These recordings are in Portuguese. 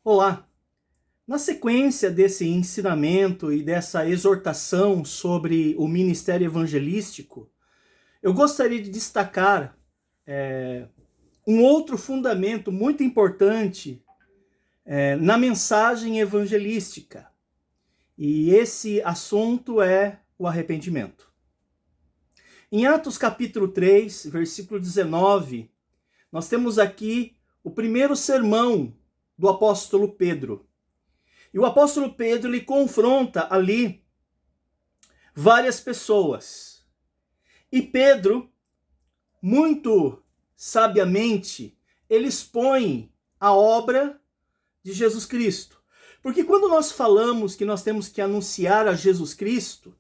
Olá! Na sequência desse ensinamento e dessa exortação sobre o ministério evangelístico, eu gostaria de destacar um outro fundamento muito importante na mensagem evangelística. E esse assunto é o arrependimento. Em Atos capítulo 3, versículo 19, nós temos aqui o primeiro sermão do apóstolo Pedro. E o apóstolo Pedro, ele confronta ali várias pessoas. E Pedro, muito sabiamente, ele expõe a obra de Jesus Cristo. Porque quando nós falamos que nós temos que anunciar a Jesus Cristo,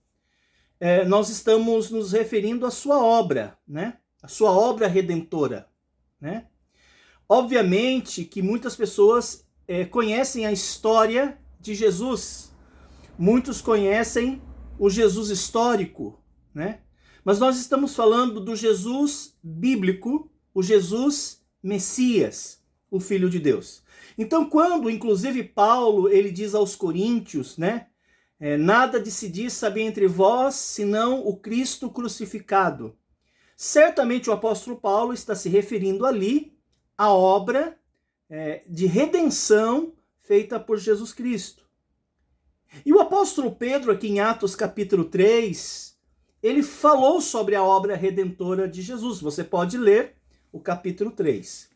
nós estamos nos referindo à sua obra, né? A sua obra redentora, né? Obviamente que muitas pessoas conhecem a história de Jesus. Muitos conhecem o Jesus histórico, né? Mas nós estamos falando do Jesus bíblico, o Jesus Messias, o Filho de Deus. Então, quando, inclusive, Paulo, ele diz aos coríntios, né? Nada de se diz saber entre vós, senão o Cristo crucificado. Certamente o apóstolo Paulo está se referindo ali à obra de redenção feita por Jesus Cristo. E o apóstolo Pedro, aqui em Atos capítulo 3, ele falou sobre a obra redentora de Jesus. Você pode ler o capítulo 3.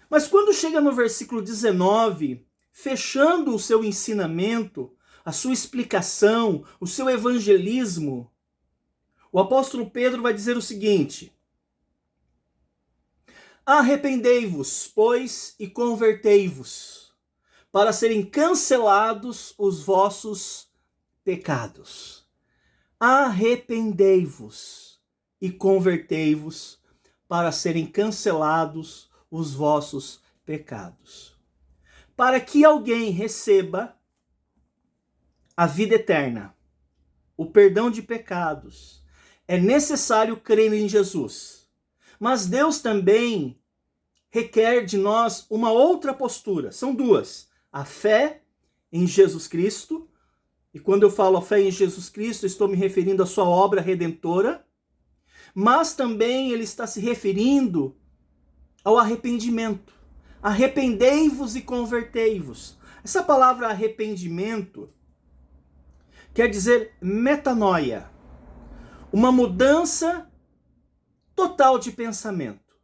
Mas quando chega no versículo 19, fechando o seu ensinamento, a sua explicação, o seu evangelismo, o apóstolo Pedro vai dizer o seguinte: arrependei-vos, pois, e convertei-vos, para serem cancelados os vossos pecados. Arrependei-vos e convertei-vos, para serem cancelados os vossos pecados. Para que alguém receba a vida eterna, o perdão de pecados, é necessário crer em Jesus. Mas Deus também requer de nós uma outra postura. São duas: a fé em Jesus Cristo, e quando eu falo a fé em Jesus Cristo, estou me referindo à sua obra redentora, mas também ele está se referindo ao arrependimento. Arrependei-vos e convertei-vos. Essa palavra arrependimento quer dizer metanoia, uma mudança total de pensamento.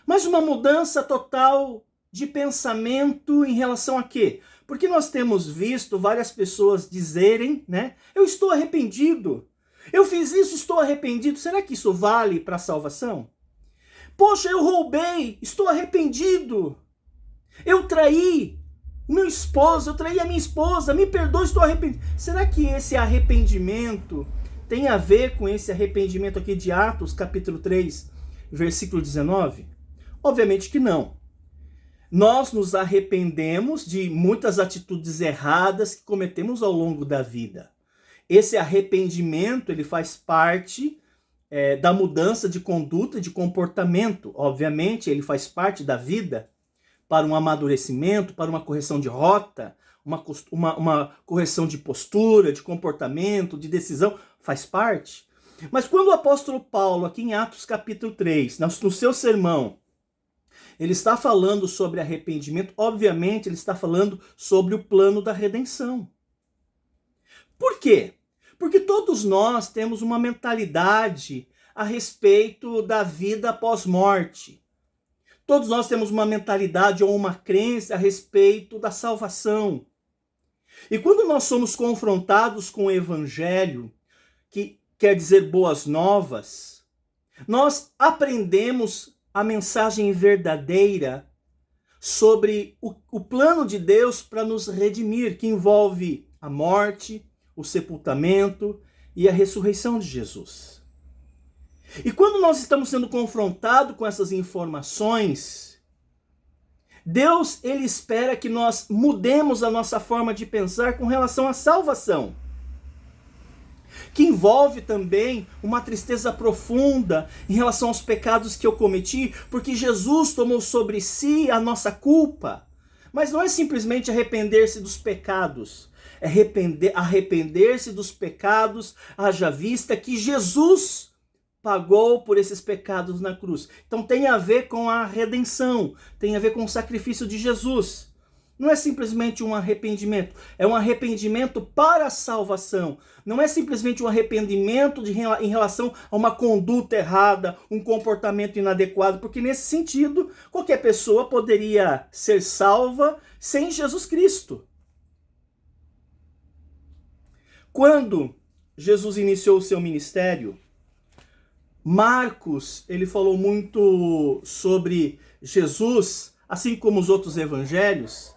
Mas uma mudança total de pensamento em relação a quê? Porque nós temos visto várias pessoas dizerem, né? Eu estou arrependido. Eu fiz isso, estou arrependido. Será que isso vale para a salvação? Poxa, eu roubei, estou arrependido. Eu traí o meu esposo, eu traí a minha esposa, me perdoe, estou arrependido. Será que esse arrependimento tem a ver com esse arrependimento aqui de Atos, capítulo 3, versículo 19? Obviamente que não. Nós nos arrependemos de muitas atitudes erradas que cometemos ao longo da vida. Esse arrependimento, ele faz parte da mudança de conduta, de comportamento. Obviamente, ele faz parte da vida para um amadurecimento, para uma correção de rota, uma correção de postura, de comportamento, de decisão, faz parte. Mas quando o apóstolo Paulo, aqui em Atos capítulo 3, no seu sermão, ele está falando sobre arrependimento, obviamente ele está falando sobre o plano da redenção. Por quê? Porque todos nós temos uma mentalidade a respeito da vida após morte. Todos nós temos uma mentalidade ou uma crença a respeito da salvação. E quando nós somos confrontados com o evangelho, que quer dizer boas novas, nós aprendemos a mensagem verdadeira sobre o plano de Deus para nos redimir, que envolve a morte, o sepultamento e a ressurreição de Jesus. E quando nós estamos sendo confrontados com essas informações, Deus, ele espera que nós mudemos a nossa forma de pensar com relação à salvação, que envolve também uma tristeza profunda em relação aos pecados que eu cometi, porque Jesus tomou sobre si a nossa culpa. Mas não é simplesmente arrepender-se dos pecados. É arrepender-se dos pecados, haja vista que Jesus pagou por esses pecados na cruz. Então tem a ver com a redenção, tem a ver com o sacrifício de Jesus. Não é simplesmente um arrependimento, é um arrependimento para a salvação. Não é simplesmente um arrependimento em relação a uma conduta errada, um comportamento inadequado, porque nesse sentido, qualquer pessoa poderia ser salva sem Jesus Cristo. Quando Jesus iniciou o seu ministério, Marcos, ele falou muito sobre Jesus, assim como os outros evangelhos.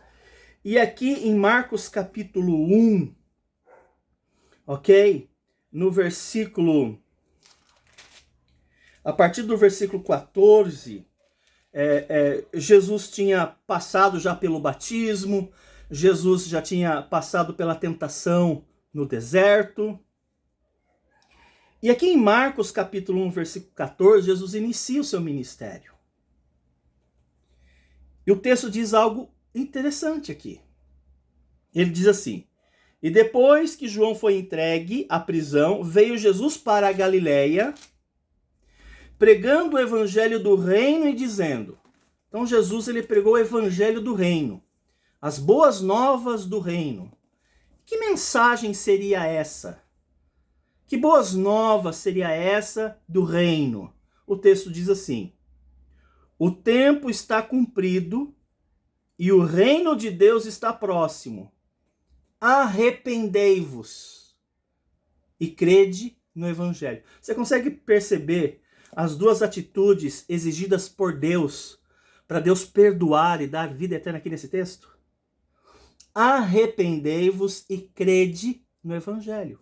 E aqui em Marcos capítulo 1, ok? No versículo, a partir do versículo 14, Jesus tinha passado já pelo batismo, Jesus já tinha passado pela tentação no deserto. E aqui em Marcos capítulo 1, versículo 14, Jesus inicia o seu ministério. E o texto diz algo interessante aqui. Ele diz assim: e depois que João foi entregue à prisão, veio Jesus para a Galileia, pregando o evangelho do reino e dizendo. Então Jesus, ele pregou o evangelho do reino, as boas novas do reino. Que mensagem seria essa? Que boas novas seria essa do reino? O texto diz assim: o tempo está cumprido e o reino de Deus está próximo. Arrependei-vos e crede no evangelho. Você consegue perceber as duas atitudes exigidas por Deus para Deus perdoar e dar vida eterna aqui nesse texto? Arrependei-vos e crede no evangelho.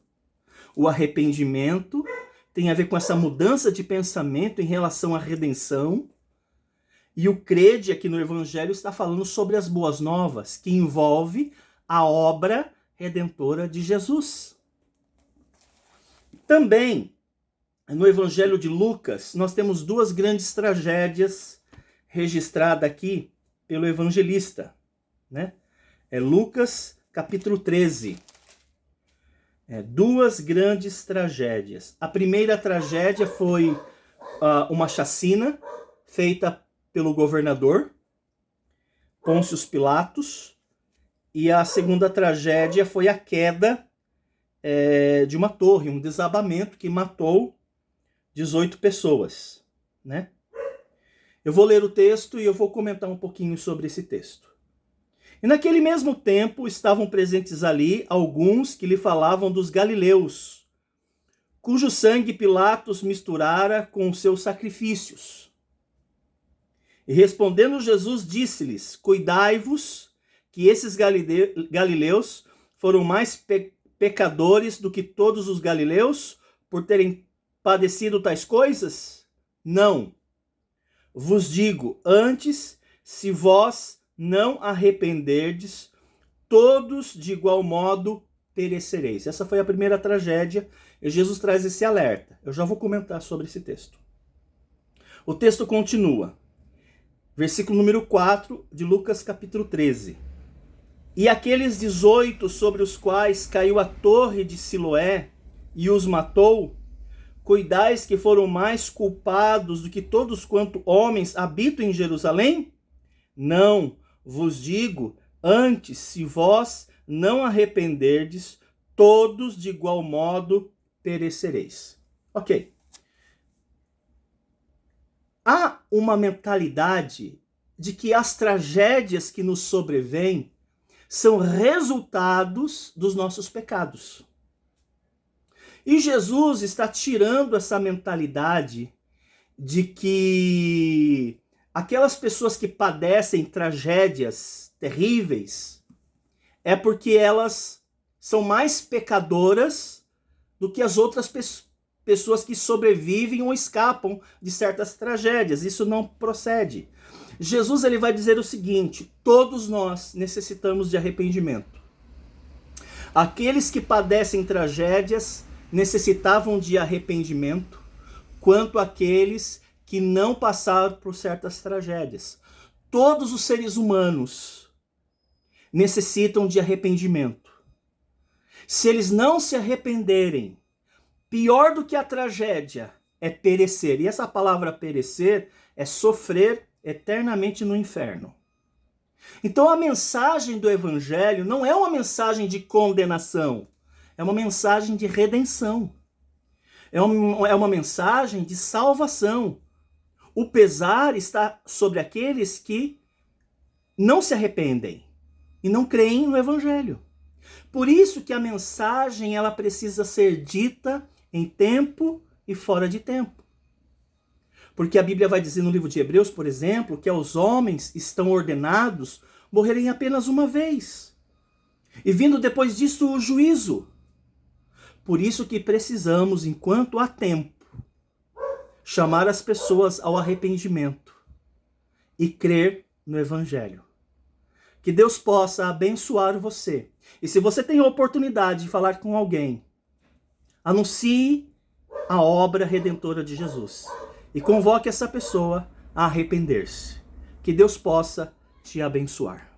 O arrependimento tem a ver com essa mudança de pensamento em relação à redenção. E o crede aqui no evangelho está falando sobre as boas novas, que envolve a obra redentora de Jesus. Também, no evangelho de Lucas, nós temos duas grandes tragédias registradas aqui pelo evangelista, né? É Lucas capítulo 13. Duas grandes tragédias. A primeira tragédia foi uma chacina feita pelo governador Pôncio Pilatos. E a segunda tragédia foi a queda de uma torre, um desabamento que matou 18 pessoas, né? Eu vou ler o texto e eu vou comentar um pouquinho sobre esse texto. E naquele mesmo tempo estavam presentes ali alguns que lhe falavam dos galileus, cujo sangue Pilatos misturara com os seus sacrifícios. E respondendo Jesus, disse-lhes: cuidai-vos que esses galileus foram mais pecadores do que todos os galileus por terem padecido tais coisas? Não. Vos digo, antes, se vós não arrependerdes, todos de igual modo perecereis. Essa foi a primeira tragédia e Jesus traz esse alerta. Eu já vou comentar sobre esse texto. O texto continua. Versículo número 4 de Lucas capítulo 13. E aqueles 18 sobre os quais caiu a torre de Siloé e os matou, cuidais que foram mais culpados do que todos quanto homens habitam em Jerusalém? Não, vos digo, antes, se vós não arrependerdes, todos de igual modo perecereis. Ok. Há uma mentalidade de que as tragédias que nos sobrevêm são resultados dos nossos pecados. E Jesus está tirando essa mentalidade de que aquelas pessoas que padecem tragédias terríveis é porque elas são mais pecadoras do que as outras pessoas que sobrevivem ou escapam de certas tragédias. Isso não procede. Jesus, ele vai dizer o seguinte: todos nós necessitamos de arrependimento. Aqueles que padecem tragédias necessitavam de arrependimento, quanto aqueles que não passaram por certas tragédias. Todos os seres humanos necessitam de arrependimento. Se eles não se arrependerem, pior do que a tragédia é perecer. E essa palavra perecer é sofrer eternamente no inferno. Então a mensagem do Evangelho não é uma mensagem de condenação, é uma mensagem de redenção. É uma mensagem de salvação. O pesar está sobre aqueles que não se arrependem e não creem no Evangelho. Por isso que a mensagem ela precisa ser dita em tempo e fora de tempo. Porque a Bíblia vai dizer no livro de Hebreus, por exemplo, que aos homens estão ordenados morrerem apenas uma vez. E vindo depois disso o juízo. Por isso que precisamos, enquanto há tempo, chamar as pessoas ao arrependimento e crer no Evangelho. Que Deus possa abençoar você. E se você tem a oportunidade de falar com alguém, anuncie a obra redentora de Jesus. E convoque essa pessoa a arrepender-se. Que Deus possa te abençoar.